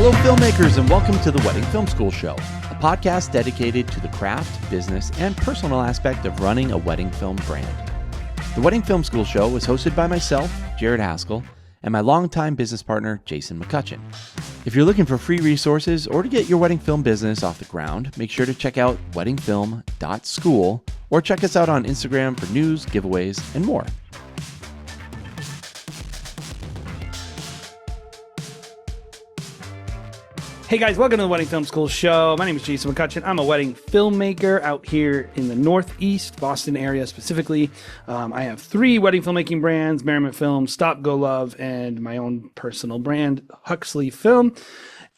Hello, filmmakers, and welcome to the Wedding Film School Show, a podcast dedicated to the craft, business, and personal aspect of running a wedding film brand. The Wedding Film School Show is hosted by myself, Jared Haskell, and my longtime business partner, Jason McCutcheon. If you're looking for free resources or to get your wedding film business off the ground, make sure to check out weddingfilm.school or check us out on Instagram for news, giveaways, and more. Hey guys, welcome to the Wedding Film School Show. My name is Jason McCutcheon. I'm a wedding filmmaker out here in the Northeast, Boston area specifically. I have 3 wedding filmmaking brands, Merriment Film, Stop Go Love, and my own personal brand, Huxley Film.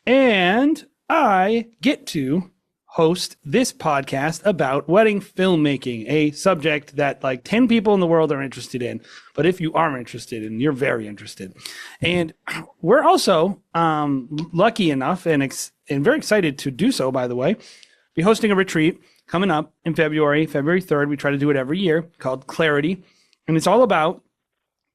And I get to host this podcast about wedding filmmaking, a subject that like 10 people in the world are interested in. But if you are interested, and you're very interested, and we're also lucky enough and very excited to do so, by the way, be hosting a retreat coming up in February 3rd. We try to do it every year, called Clarity. And it's all about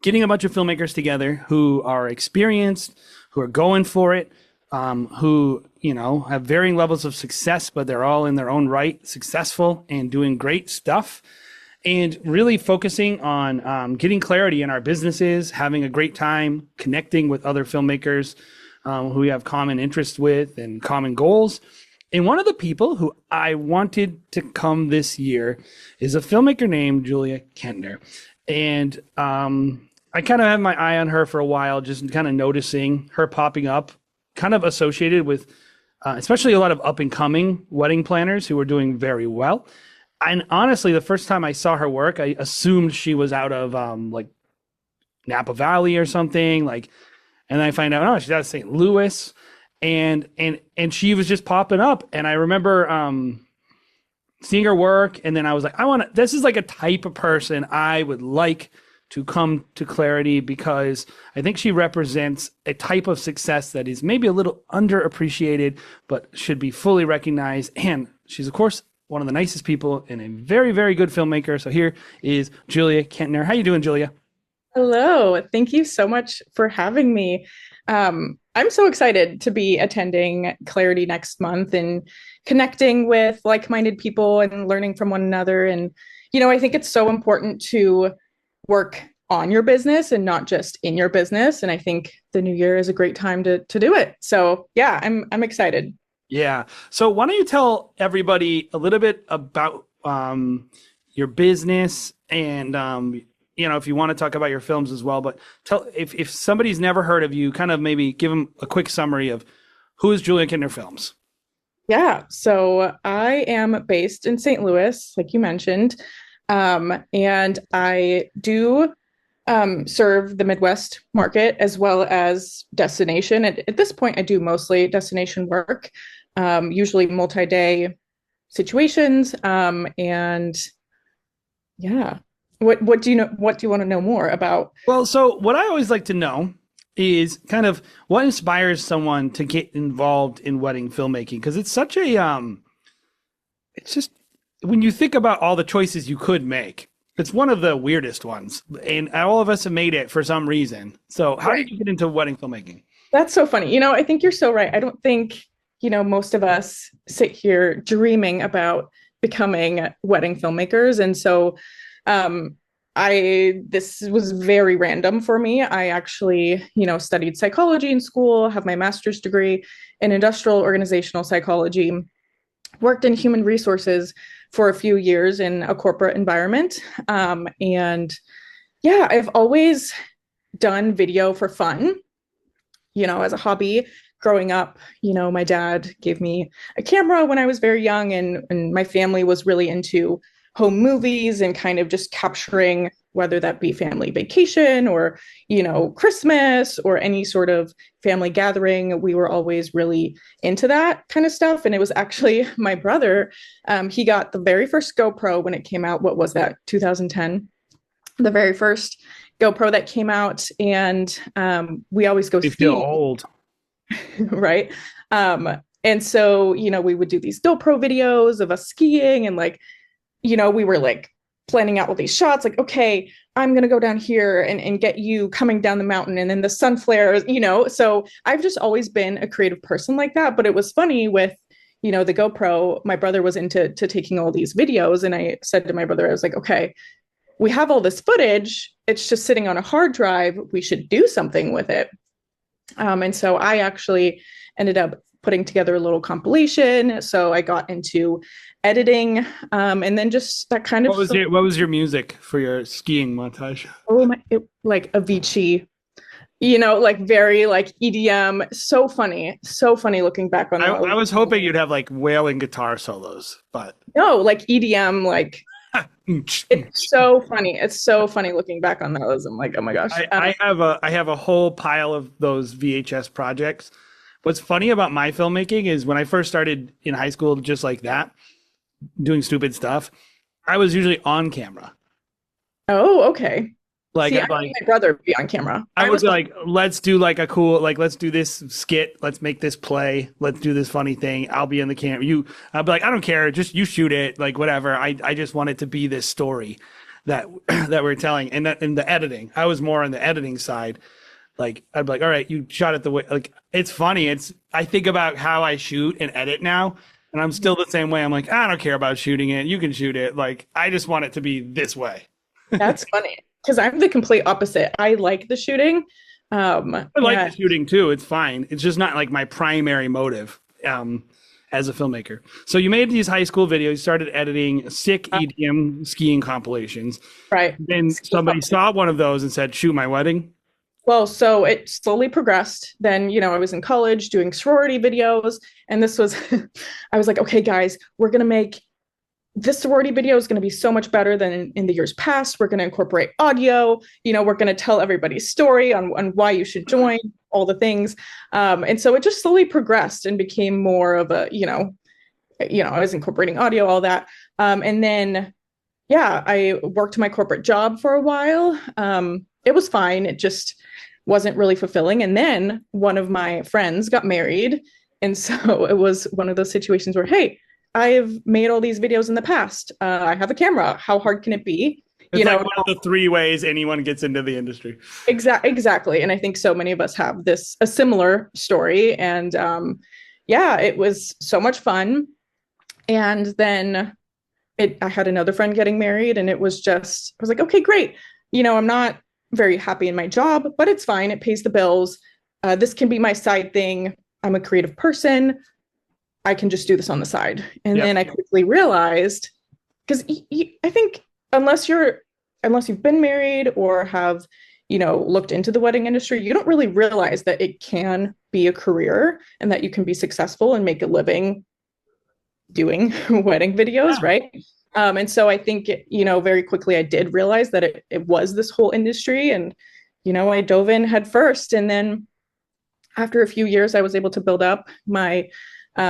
getting a bunch of filmmakers together who are experienced, who are going for it, who, have varying levels of success, but they're all in their own right successful and doing great stuff, and really focusing on getting clarity in our businesses, having a great time connecting with other filmmakers who we have common interests with and common goals. And one of the people who I wanted to come this year is a filmmaker named Julia Kentner. And I kind of had my eye on her for a while, just kind of noticing her popping up, kind of associated with especially a lot of up-and-coming wedding planners who were doing very well. And honestly, the first time I saw her work, I assumed she was out of like Napa Valley or something. And then I find out, oh, she's out of St. Louis, and she was just popping up. And I remember seeing her work, and then I was like, this is like a type of person I would like to come to Clarity, because I think she represents a type of success that is maybe a little underappreciated, but should be fully recognized. And she's, of course, one of the nicest people and a very, very good filmmaker. So here is Julia Kentner. How you doing, Julia? Hello. Thank you so much for having me. I'm so excited to be attending Clarity next month and connecting with like-minded people and learning from one another. And, I think it's so important to work on your business and not just in your business. And I think the new year is a great time to do it. So yeah, I'm excited. Yeah. So why don't you tell everybody a little bit about your business and, if you want to talk about your films as well, but tell if somebody's never heard of you, kind of maybe give them a quick summary of who is Julia Kentner Films. Yeah. So I am based in St. Louis, like you mentioned. And I do serve the Midwest market as well as destination. At this point, I do mostly destination work, usually multi-day situations. And yeah, what do you know? What do you want to know more about? Well, so what I always like to know is kind of what inspires someone to get involved in wedding filmmaking, because it's such a it's just, when you think about all the choices you could make, it's one of the weirdest ones, and all of us have made it for some reason. So how did you get into wedding filmmaking? That's so funny. I think you're so right. I don't think, most of us sit here dreaming about becoming wedding filmmakers. And so this was very random for me. I actually, studied psychology in school, have my master's degree in industrial organizational psychology, worked in human resources for a few years in a corporate environment. And yeah, I've always done video for fun, as a hobby. Growing up, my dad gave me a camera when I was very young, and my family was really into home movies and kind of just capturing, whether that be family vacation or, Christmas or any sort of family gathering. We were always really into that kind of stuff. And it was actually my brother. He got the very first GoPro when it came out. What was that? 2010, the very first GoPro that came out. And we always go skiing. You feel old. Right. And so, we would do these GoPro videos of us skiing, and we were like planning out all these shots, like, okay, I'm going to go down here and get you coming down the mountain and then the sun flares, So I've just always been a creative person like that. But it was funny with, the GoPro, my brother was into taking all these videos. And I said to my brother, I was like, okay, we have all this footage. It's just sitting on a hard drive. We should do something with it. And so I actually ended up putting together a little compilation. So I got into editing, and then just that kind of. What was your music for your skiing montage? Oh my! Like Avicii, like very like EDM. So funny looking back on that. I was hoping you'd have like wailing guitar solos, but no, like EDM, like. It's so funny. It's so funny looking back on those. I'm like, oh my gosh. I have a whole pile of those VHS projects. What's funny about my filmmaking is when I first started in high school, just like that, doing stupid stuff, I was usually on camera. Oh, okay. Like, see, my brother would be on camera. I was like, let's do like a cool, like, let's do this skit. Let's make this play. Let's do this funny thing. I'll be in the camera. I'll be like, I don't care. Just you shoot it. Like, whatever. I just want it to be this story that we're telling. And that in the editing, I was more on the editing side. Like, I'd be like, all right, you shot it the way, like, it's funny. I think about how I shoot and edit now, and I'm still the same way. I'm like, I don't care about shooting it. You can shoot it. Like, I just want it to be this way. That's funny. Because I'm the complete opposite. I like the shooting. I like the shooting too. It's fine. It's just not like my primary motive as a filmmaker. So you made these high school videos, you started editing sick EDM skiing compilations. Right. Then somebody saw one of those and said, shoot my wedding. Well, so it slowly progressed. Then, I was in college doing sorority videos. And this was, I was like, okay, guys, we're going to make this sorority video is going to be so much better than in the years past. We're going to incorporate audio. We're going to tell everybody's story on why you should join, all the things. And so it just slowly progressed and became more of a, I was incorporating audio, all that. And then, I worked my corporate job for a while. It was fine. It just wasn't really fulfilling. And then one of my friends got married. And so it was one of those situations where, hey, I've made all these videos in the past. I have a camera. How hard can it be? It's like one of the 3 ways anyone gets into the industry. Exactly. And I think so many of us have a similar story. And it was so much fun. And then I had another friend getting married, and I was like, okay, great. I'm not very happy in my job, but it's fine. It pays the bills. This can be my side thing. I'm a creative person. I can just do this on the side. And then I quickly realized, because I think unless you've been married or have, looked into the wedding industry, you don't really realize that it can be a career and that you can be successful and make a living doing wedding videos, right? And so I think, very quickly I did realize that it was this whole industry, and, I dove in head first. And then after a few years, I was able to build up my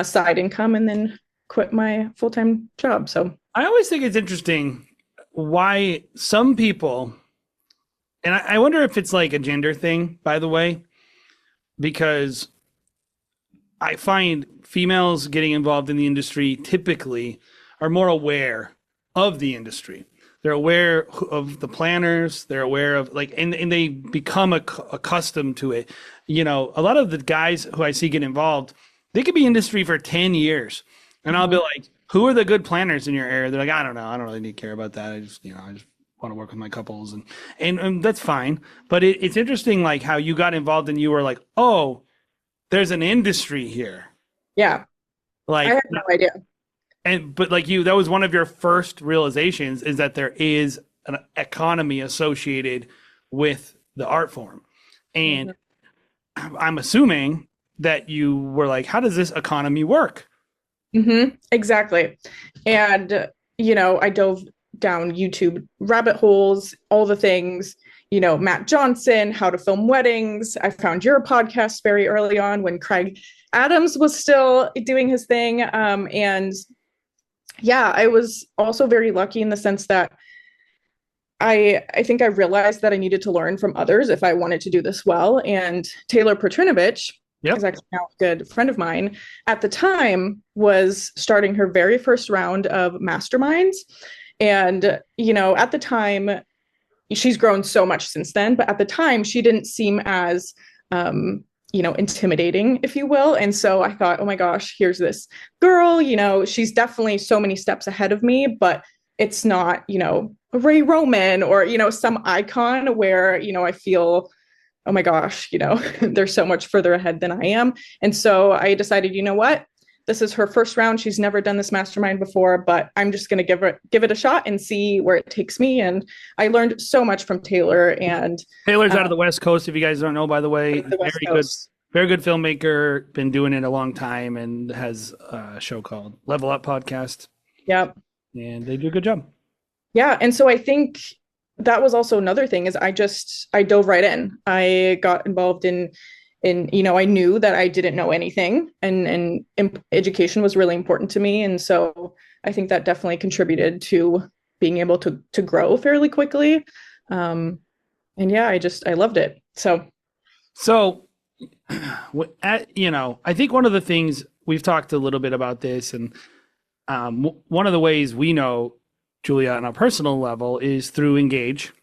side income and then quit my full-time job. So I always think it's interesting why some people, and I wonder if it's like a gender thing, by the way, because I find females getting involved in the industry typically are more aware of the industry. They're aware of the planners. They're aware of and they become accustomed to it. A lot of the guys who I see get involved, they could be industry for 10 years. And I'll be like, who are the good planners in your area? They're like, I don't know. I don't really need to care about that. I just want to work with my couples. And that's fine. But it's interesting, like how you got involved and you were like, oh, there's an industry here. Yeah. Like, I had no idea. But like that was one of your first realizations, is that there is an economy associated with the art form. And I'm assuming that you were like, how does this economy work? Exactly. And, I dove down YouTube rabbit holes, all the things, Matt Johnson, how to film weddings. I found your podcast very early on when Craig Adams was still doing his thing. And I was also very lucky in the sense that I think I realized that I needed to learn from others if I wanted to do this well. And Taylor Petrinovich, is actually now a good friend of mine, at the time was starting her very first round of masterminds. And, at the time, she's grown so much since then, but at the time she didn't seem as, intimidating, if you will. And so I thought, oh my gosh, here's this girl, she's definitely so many steps ahead of me, but it's not, Ray Roman or, some icon where, I feel, oh my gosh, they're so much further ahead than I am. And so I decided, you know what? This is her first round. She's never done this mastermind before, but I'm just going to give it a shot and see where it takes me. And I learned so much from Taylor. And Taylor's out of the West Coast, if you guys don't know, by the way. Very good filmmaker, been doing it a long time, and has a show called Level Up Podcast. Yep. And they do a good job. Yeah. And so I think that was also another thing is I dove right in. I got involved in, I knew that I didn't know anything, and education was really important to me. And so I think that definitely contributed to being able to grow fairly quickly. And yeah, I loved it. So, I think one of the things we've talked a little bit about this, and one of the ways we know Julia on a personal level is through Engage.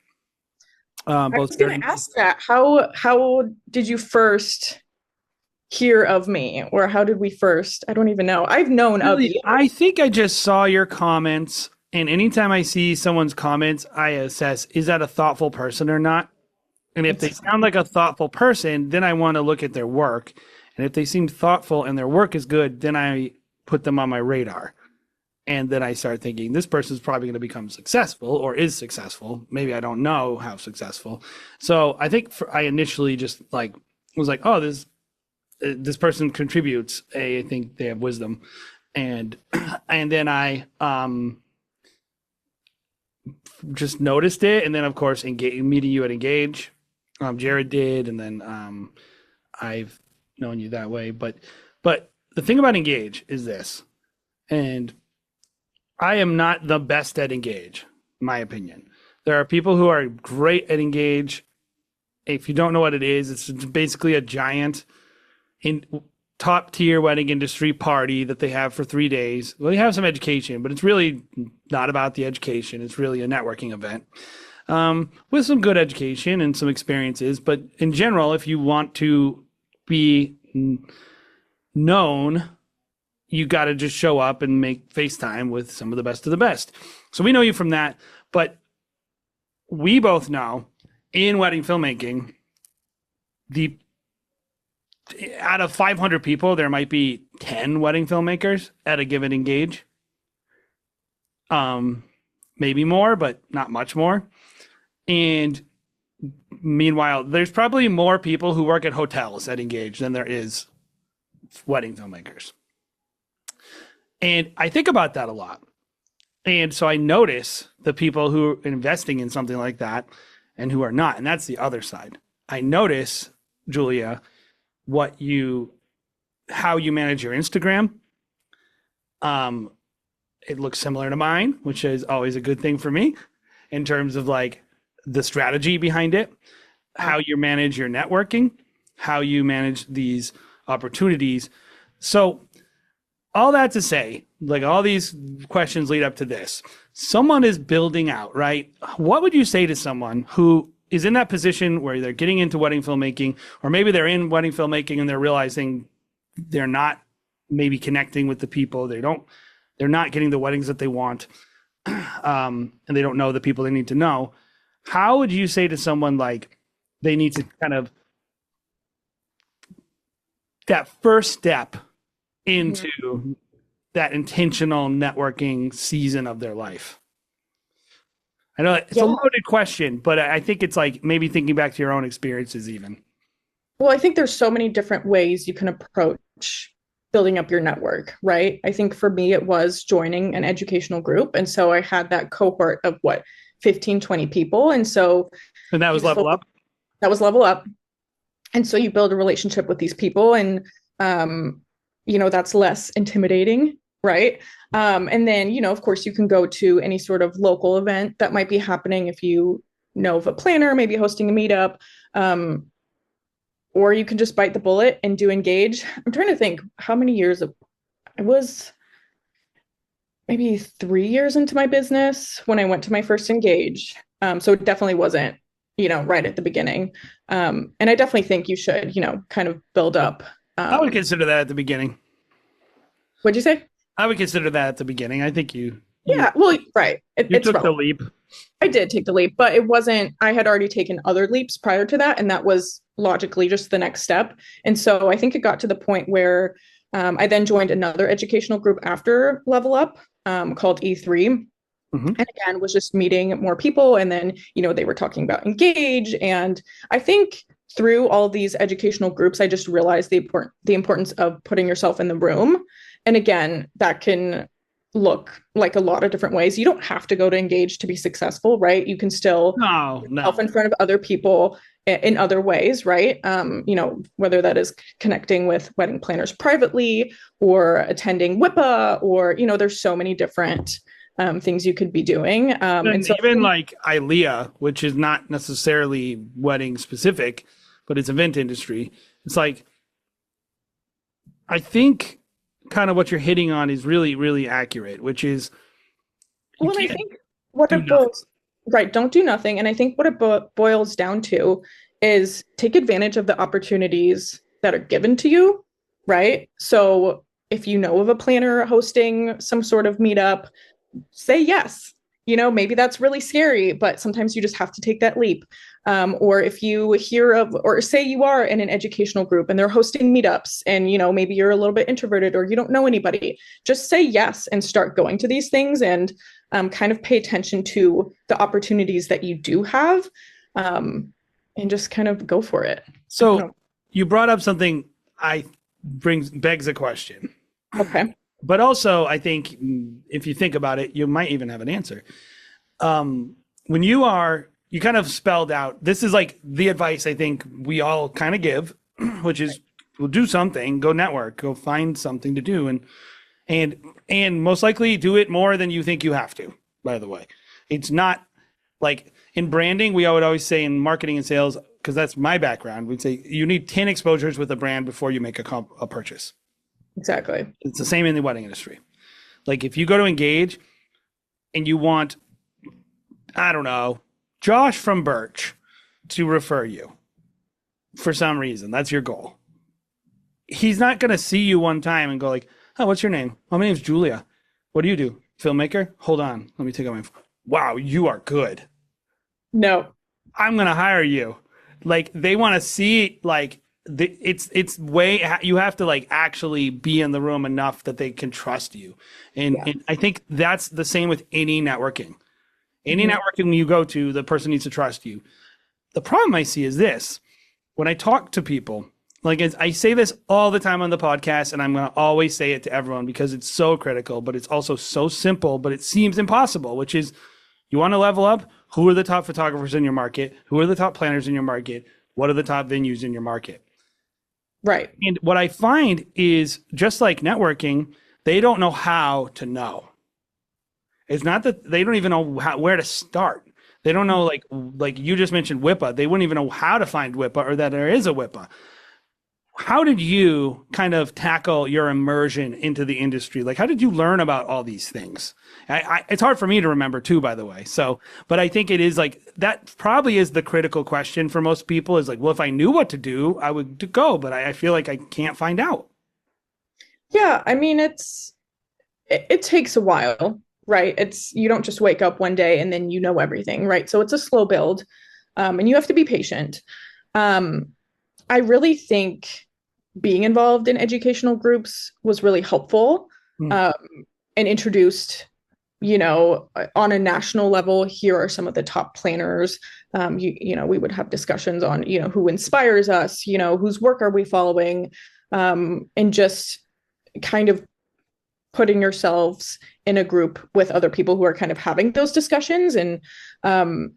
I was going to ask that. How did you first hear of me, or how did we first? I don't even know. I've known of you. I think I just saw your comments, and anytime I see someone's comments, I assess, is that a thoughtful person or not? And if they sound like a thoughtful person, then I want to look at their work. And if they seem thoughtful and their work is good, then I put them on my radar. And then I start thinking, this person's probably going to become successful or is successful. Maybe I don't know how successful. So I think I initially just was like, oh, this person contributes. I think they have wisdom. And then I just noticed it. And then, of course, meeting you at Engage. Jared did, and then I've known you that way. But the thing about Engage is this, and I am not the best at Engage, in my opinion. There are people who are great at Engage. If you don't know what it is, it's basically a giant top tier wedding industry party that they have for 3 days. Well, they have some education, but it's really not about the education. It's really a networking event. With some good education and some experiences. But in general, if you want to be known, you got to just show up and make FaceTime with some of the best. So we know you from that. But we both know in wedding filmmaking, out of 500 people, there might be 10 wedding filmmakers at a given Engage. Maybe more, but not much more. And meanwhile, there's probably more people who work at hotels at Engage than there is wedding filmmakers. And I think about that a lot. And so I notice the people who are investing in something like that and who are not. And that's the other side. I notice, Julia, how you manage your Instagram. It looks similar to mine, which is always a good thing for me in terms of the strategy behind it, how you manage your networking, how you manage these opportunities. So all that to say, all these questions lead up to this. Someone is building out, right? What would you say to someone who is in that position where they're getting into wedding filmmaking, or maybe they're in wedding filmmaking and they're realizing they're not maybe connecting with the people, they're not getting the weddings that they want, and they don't know the people they need to know. How would you say to someone they need to kind of that first step into that intentional networking season of their life? I know it's a loaded question, but I think it's maybe thinking back to your own experiences even. Well, I think there's so many different ways you can approach building up your network, right? I think for me, it was joining an educational group. And so I had that cohort of 15, 20 people. And that was Level Up? That was Level Up. And so you build a relationship with these people, and, that's less intimidating, right? And then, of course, you can go to any sort of local event that might be happening if you know of a planner, maybe hosting a meetup, or you can just bite the bullet and do Engage. I'm trying to think how many years it was. maybe 3 years into my business when I went to my first Engage. So it definitely wasn't, right at the beginning. And I definitely think you should, kind of build up. I would consider that at the beginning. What'd you say? I would consider that at the beginning. I think you Yeah, well, right. It's took the relevant. leap. I did take the leap, but it wasn't, I had already taken other leaps prior to that. And that was logically just the next step. And so I think it got to the point where I then joined another educational group after Level Up called E3. Mhm. And again, was just meeting more people. And then, they were talking about Engage. And I think through all these educational groups, I just realized the importance of putting yourself in the room. And again, that can look like a lot of different ways. You don't have to go to Engage to be successful, right? You can still No, put yourself no. in front of other people in other ways, right? Whether that is connecting with wedding planners privately or attending WIPA, or, there's so many different things you could be doing. And And so, even like ILEA, which is not necessarily wedding specific, but it's event industry. It's like, I think kind of what you're hitting on is really, really accurate, which is you well, and I can't think what do it nothing. boils, right, don't do nothing. And I think what it boils down to is take advantage of the opportunities that are given to you, right? So if you know of a planner hosting some sort of meetup, say yes. Maybe that's really scary, but sometimes you just have to take that leap. Or if you hear of, or say you are in an educational group and they're hosting meetups and, maybe you're a little bit introverted or you don't know anybody, just say yes and start going to these things and kind of pay attention to the opportunities that you do have and just kind of go for it. I don't So know. you brought up something I begs a question. Okay. But also, I think if you think about it, you might even have an answer. When you kind of spelled out, this is like the advice I think we all kind of give, which is we'll do something, go network, go find something to do, and and most likely do it more than you think you have to. By the way, it's not like in branding, we would always say in marketing and sales, because that's my background, we'd say you need 10 exposures with a brand before you make a purchase. Exactly. It's the same in the wedding industry. Like if you go to Engage and you want, I don't know, Josh from Birch to refer you for some reason, that's your goal. He's not going to see you one time and go like, "Oh, what's your name? Oh, my name's Julia. What do you do? Filmmaker? Hold on, let me take out my phone. Wow, you are good. No. I'm going to hire you." Like they want to see like it's way you have to like actually be in the room enough that they can trust you, Yeah. and I think that's the same with any networking. Any Mhm. networking you go to, the person needs to trust you. The problem I see is this: when I talk to people, like I say this all the time on the podcast, and I'm going to always say it to everyone because it's so critical, but it's also so simple, but it seems impossible, which is you want to level up? Who are the top photographers in your market? Who are the top planners in your market? What are the top venues in your market? Right. And what I find is just like networking, they don't know how to know. It's not that they don't even know where to start. They don't know like you just mentioned WIPA. They wouldn't even know how to find WIPA or that there is a WIPA. How did you kind of tackle your immersion into the industry? Like, how did you learn about all these things? It's hard for me to remember too, by the way. So, but I think it is like that probably is the critical question for most people is like, well, if I knew what to do, I would go, but I feel like I can't find out. Yeah. I mean, it takes a while, right? You don't just wake up one day and then you know everything, right? So it's a slow build, and you have to be patient. Um, I really think being involved in educational groups was really helpful, Hmm. um, and introduced, on a national level, here are some of the top planners. We would have discussions on, who inspires us, whose work are we following, and just kind of putting yourselves in a group with other people who are kind of having those discussions. And um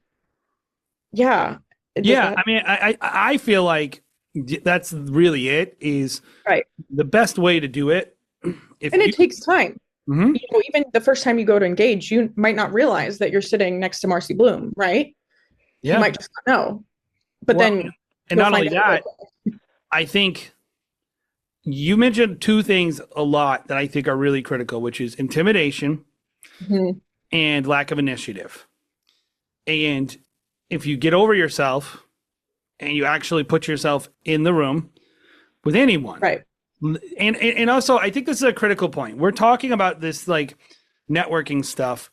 yeah, does Yeah, that I mean, I feel like that's really it. Is right? the best way to do it. If And you, it takes time. Mhm. Even the first time you go to Engage, you might not realize that you're sitting next to Marcy Bloom, right? You Yeah, might just not know, but well, then and you'll not only find out really that, quick. I think you mentioned two things a lot that I think are really critical, which is intimidation Mhm. and lack of initiative. And if you get over yourself and you actually put yourself in the room with anyone, Right. and also I think this is a critical point. We're talking about this like networking stuff,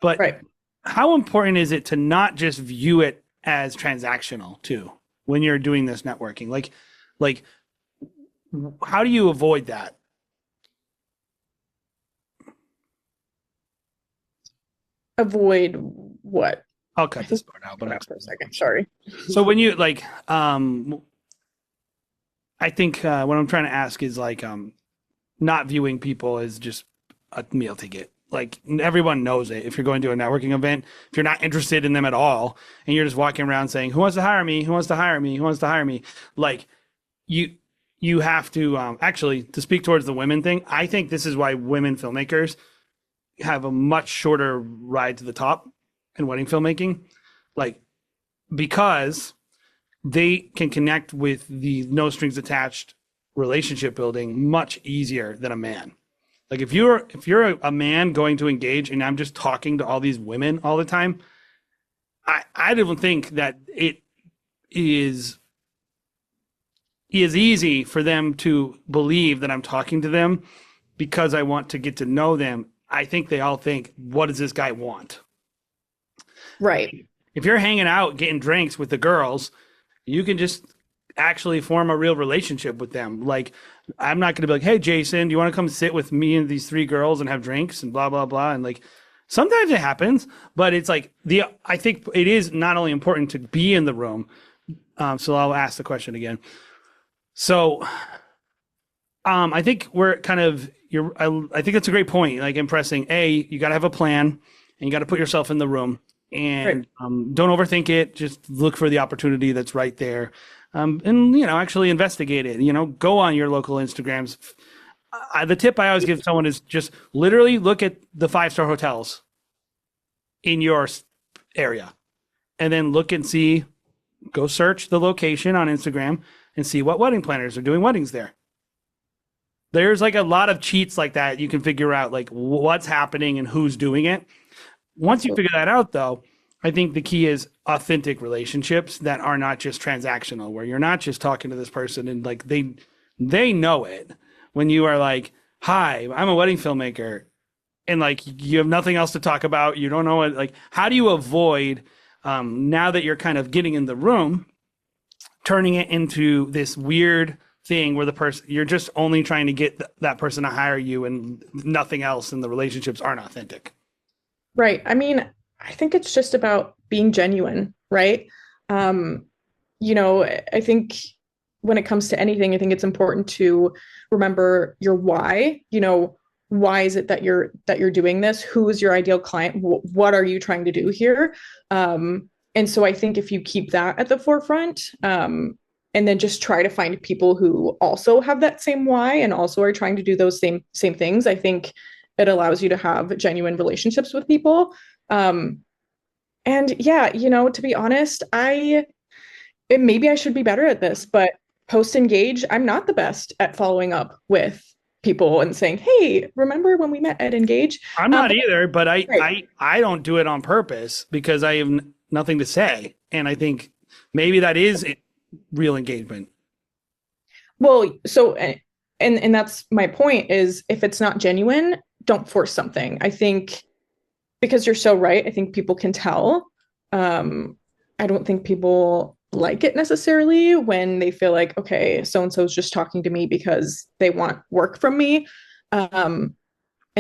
but Right. how important is it to not just view it as transactional too when you're doing this networking? Like how do you avoid that? Avoid what? I'll I cut this think part out, cut but out for a second. Sorry. so when you like, I think what I'm trying to ask is like, not viewing people as just a meal ticket. Like everyone knows it. If you're going to a networking event, if you're not interested in them at all, and you're just walking around saying, "Who wants to hire me? Who wants to hire me? Who wants to hire me?" Like you have to actually to speak towards the women thing. I think this is why women filmmakers have a much shorter ride to the top in wedding filmmaking, like because they can connect with the no strings attached relationship building much easier than a man. Like if you're a man going to engage and I'm just talking to all these women all the time, I don't think that it is easy for them to believe that I'm talking to them because I want to get to know them. I think they all think, what does this guy want? Right. If you're hanging out getting drinks with the girls, you can just actually form a real relationship with them. Like, I'm not going to be like, hey, Jason, do you want to come sit with me and these three girls and have drinks and blah, blah, blah. And like, sometimes it happens, but it's like I think it is not only important to be in the room. So I'll ask the question again. So, I think we're kind of, I think that's a great point. Like impressing, you got to have a plan and you got to put yourself in the room. And don't overthink it. Just look for the opportunity that's right there, and actually investigate it. Go on your local Instagrams. The tip I always give someone is just literally look at the 5-star hotels in your area, and then look and see. Go search the location on Instagram and see what wedding planners are doing weddings there. There's like a lot of cheats like that. You can figure out like what's happening and who's doing it. Once you figure that out, though, I think the key is authentic relationships that are not just transactional, where you're not just talking to this person and like they know it. When you are like, "Hi, I'm a wedding filmmaker," and like you have nothing else to talk about, you don't know what. Like, how do you avoid now that you're kind of getting in the room, turning it into this weird thing where the person you're just only trying to get that person to hire you and nothing else, and the relationships aren't authentic. Right. I mean, I think it's just about being genuine, right? I think when it comes to anything, I think it's important to remember your why. Why is it that you're doing this? Who is your ideal client? What are you trying to do here? And so I think if you keep that at the forefront, and then just try to find people who also have that same why and also are trying to do those same things, I think it allows you to have genuine relationships with people. And yeah, to be honest, maybe I should be better at this, but post Engage, I'm not the best at following up with people and saying, "Hey, remember when we met at Engage?" I'm not either, but right. I don't do it on purpose because I have nothing to say, and I think maybe that is real engagement. Well, so and that's my point is if it's not genuine, don't force something. I think because you're so right, I think people can tell. I don't think people like it necessarily when they feel like, okay, so and so is just talking to me because they want work from me. And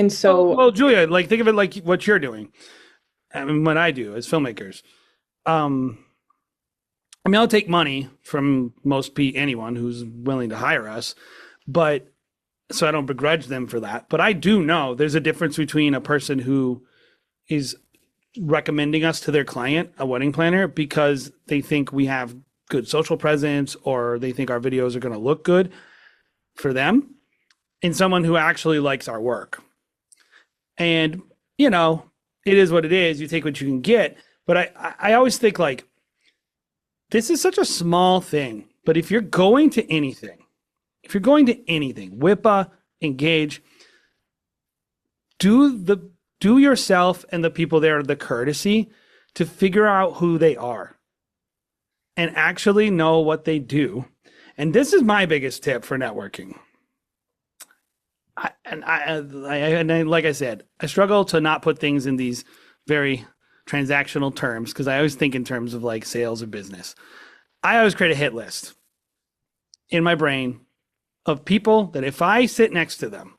so, Well, Julia, like think of it like what you're doing. I mean, what I do as filmmakers. I mean, I'll take money from anyone who's willing to hire us, but so I don't begrudge them for that. But I do know there's a difference between a person who is recommending us to their client, a wedding planner, because they think we have good social presence or they think our videos are going to look good for them, and someone who actually likes our work. And, it is what it is. You take what you can get. But I always think like, this is such a small thing. But if you're going to anything, WIPA, Engage, do do yourself and the people there the courtesy to figure out who they are and actually know what they do. And this is my biggest tip for networking. Like I said, I struggle to not put things in these very transactional terms because I always think in terms of like sales or business. I always create a hit list in my brain of people that if I sit next to them,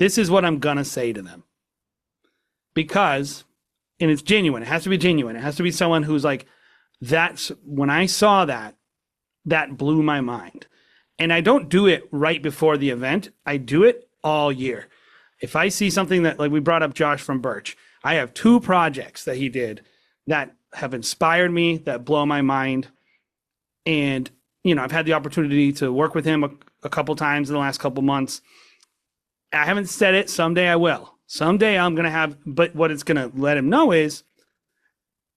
this is what I'm going to say to them. Because, and it's genuine. It has to be genuine. It has to be someone who's like, that's when I saw that, that blew my mind. And I don't do it right before the event. I do it all year. If I see something that, like we brought up Josh from Birch, I have 2 projects that he did that have inspired me, that blow my mind. And, you know, I've had the opportunity to work with him a couple times in the last couple months. I haven't said it. Someday I will. Someday I'm going to have, but what it's going to let him know is,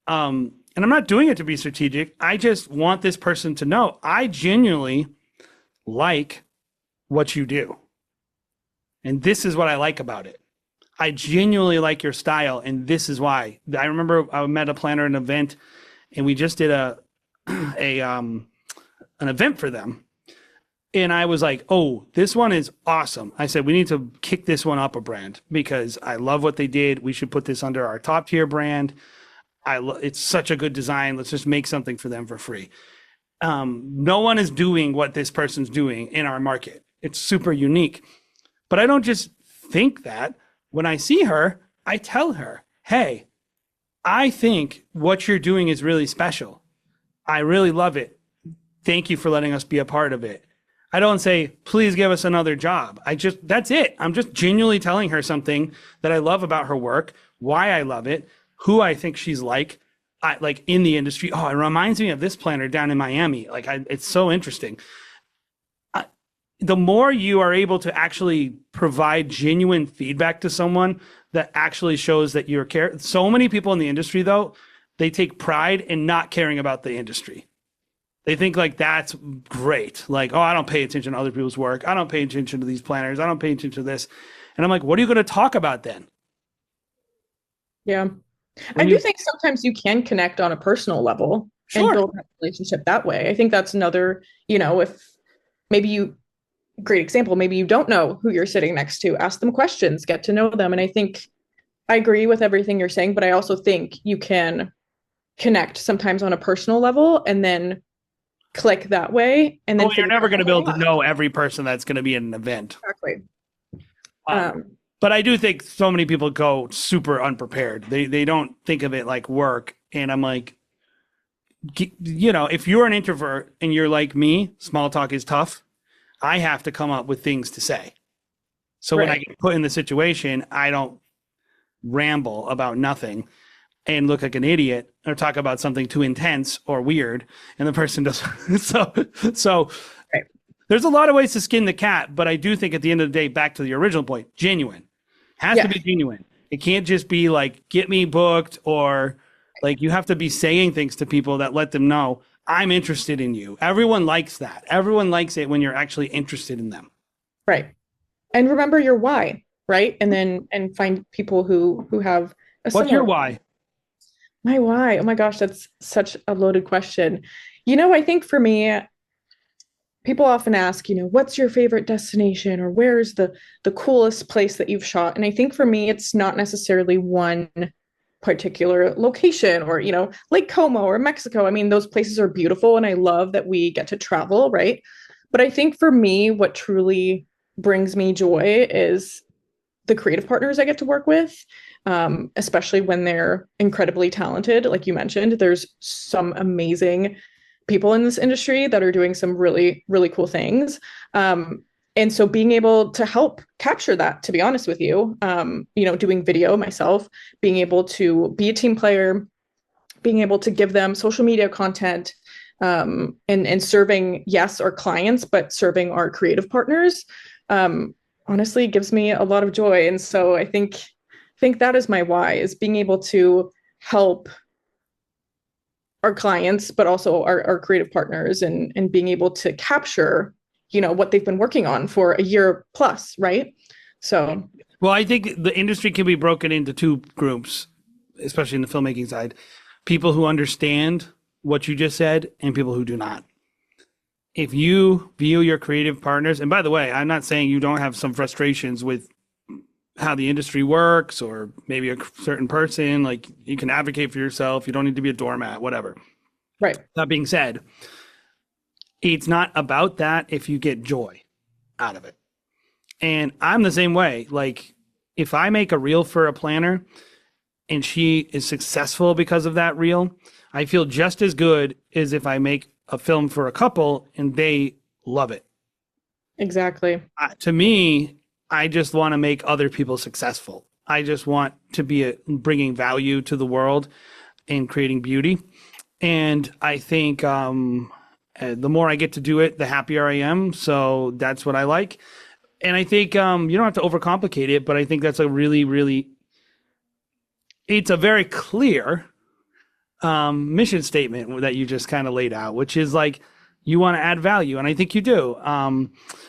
and I'm not doing it to be strategic. I just want this person to know I genuinely like what you do. And this is what I like about it. I genuinely like your style. And this is why. I remember I met a planner at an event and we just did an event for them. And I was like, oh, this one is awesome. I said, we need to kick this one up a brand because I love what they did. We should put this under our top tier brand. It's such a good design. Let's just make something for them for free. No one is doing what this person's doing in our market. It's super unique. But I don't just think that. When I see her, I tell her, hey, I think what you're doing is really special. I really love it. Thank you for letting us be a part of it. I don't say, please give us another job. That's it. I'm just genuinely telling her something that I love about her work, why I love it, who I think she's like in the industry. Oh, it reminds me of this planner down in Miami. It's so interesting. The more you are able to actually provide genuine feedback to someone that actually shows that you're care. So many people in the industry, though, they take pride in not caring about the industry. They think like that's great. Like, oh, I don't pay attention to other people's work. I don't pay attention to these planners. I don't pay attention to this. And I'm like, what are you going to talk about then? Yeah. I do think sometimes you can connect on a personal level and build that relationship that way. I think that's another, if maybe great example, maybe you don't know who you're sitting next to, ask them questions, get to know them. And I think I agree with everything you're saying, but I also think you can connect sometimes on a personal level and then click that way. And then you're never going to be able to know every person that's going to be in an event. Exactly. But I do think so many people go super unprepared. They don't think of it like work. And I'm like, if you're an introvert and you're like me, small talk is tough. I have to come up with things to say. So when I get put in the situation, I don't ramble about nothing and look like an idiot or talk about something too intense or weird. And the person does. So there's a lot of ways to skin the cat, but I do think at the end of the day, back to the original point, genuine. Has to be genuine. It can't just be like, get me booked, or like you have to be saying things to people that let them know I'm interested in you. Everyone likes that. Everyone likes it when you're actually interested in them. Right. And remember your why, right? And find people who have a What's your why? My why? Oh my gosh, that's such a loaded question. I think for me, people often ask, what's your favorite destination, or where's the coolest place that you've shot? And I think for me, it's not necessarily one particular location or, Lake Como or Mexico. I mean, those places are beautiful and I love that we get to travel, right? But I think for me, what truly brings me joy is the creative partners I get to work with, especially when they're incredibly talented. Like you mentioned, there's some amazing people in this industry that are doing some really, really cool things. And so being able to help capture that, to be honest with you, doing video myself, being able to be a team player, being able to give them social media content, and serving, yes, our clients, but serving our creative partners, honestly gives me a lot of joy. And so I think that is my why, is being able to help our clients, but also our creative partners, and being able to capture, what they've been working on for a year plus, right? So Well, I think the industry can be broken into two groups, especially in the filmmaking side. People who understand what you just said and people who do not. If you view your creative partners, and by the way, I'm not saying you don't have some frustrations with how the industry works or maybe a certain person, like you can advocate for yourself. You don't need to be a doormat, whatever. Right. That being said, it's not about that if you get joy out of it. And I'm the same way. Like if I make a reel for a planner and she is successful because of that reel, I feel just as good as if I make a film for a couple and they love it. Exactly. To me, I just want to make other people successful. I just want to be bringing value to the world and creating beauty. And I think the more I get to do it, the happier I am. So that's what I like. And I think you don't have to overcomplicate it, but I think that's a really, it's a very clear mission statement that you just kind of laid out, which is like you want to add value. And I think you do.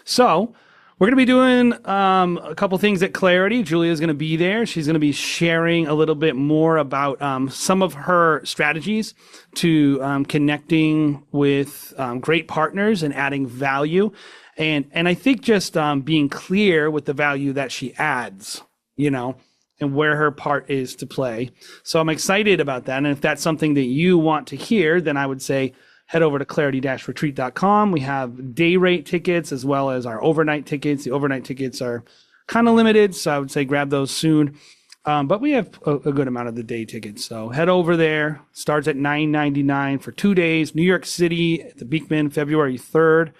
So we're going to be doing a couple things at Clarity. Julia's going to be there. She's going to be sharing a little bit more about some of her strategies to connecting with great partners and adding value. And I think just being clear with the value that she adds, you know, and where her part is to play. So I'm excited about that. And if that's something that you want to hear, then I would say head over to clarity-retreat.com. We have day rate tickets as well as our overnight tickets. The overnight tickets are kind of limited, so I would say grab those soon. But we have a good amount of the day tickets. So head over there. Starts at $9.99 for 2 days. New York City at the Beekman, February 3rd.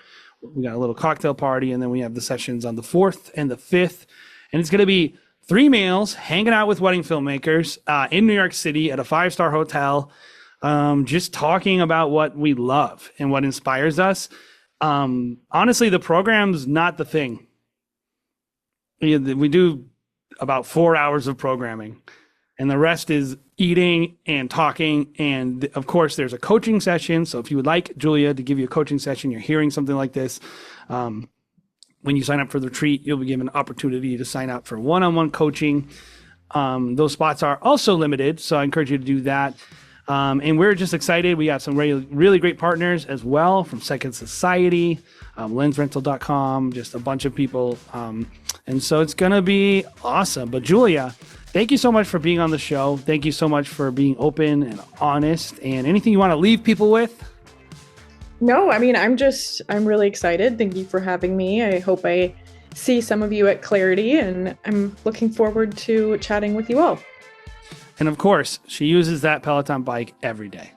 We got a little cocktail party, and then we have the sessions on the 4th and the 5th. And it's going to be 3 males hanging out with wedding filmmakers in New York City at a 5-star hotel, just talking about what we love and what inspires us. Honestly, the program's not the thing. We do about 4 hours of programming, and the rest is eating and talking. And of course, there's a coaching session. So if you would like Julia to give you a coaching session, you're hearing something like this. When you sign up for the retreat, you'll be given an opportunity to sign up for one-on-one coaching. Those spots are also limited, so I encourage you to do that. And we're just excited. We got some really great partners as well from Second Society, lensrental.com, just a bunch of people. And so it's going to be awesome. But Julia, thank you so much for being on the show. Thank you so much for being open and honest. And anything you want to leave people with? No, I mean, I'm really excited. Thank you for having me. I hope I see some of you at Clarity, and I'm looking forward to chatting with you all. And of course, she uses that Peloton bike every day.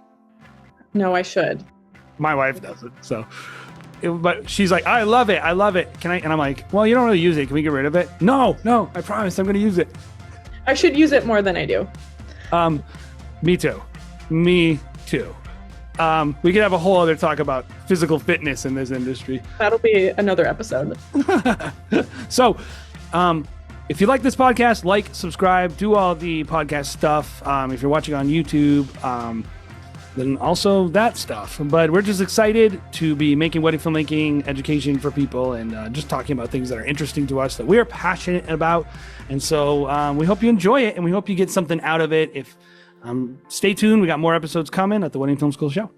No, I should. My wife doesn't. So, but she's like, I love it. I love it. Can I? And I'm like, well, you don't really use it. Can we get rid of it? No, I promise I'm going to use it. I should use it more than I do. Me too. We could have a whole other talk about physical fitness in this industry. That'll be another episode. So, if you like this podcast, like, subscribe, do all the podcast stuff. If you're watching on YouTube, then also that stuff. But we're just excited to be making wedding filmmaking education for people and just talking about things that are interesting to us, that we're passionate about. And so we hope you enjoy it, and we hope you get something out of it. Stay tuned. We got more episodes coming at the Wedding Film School Show.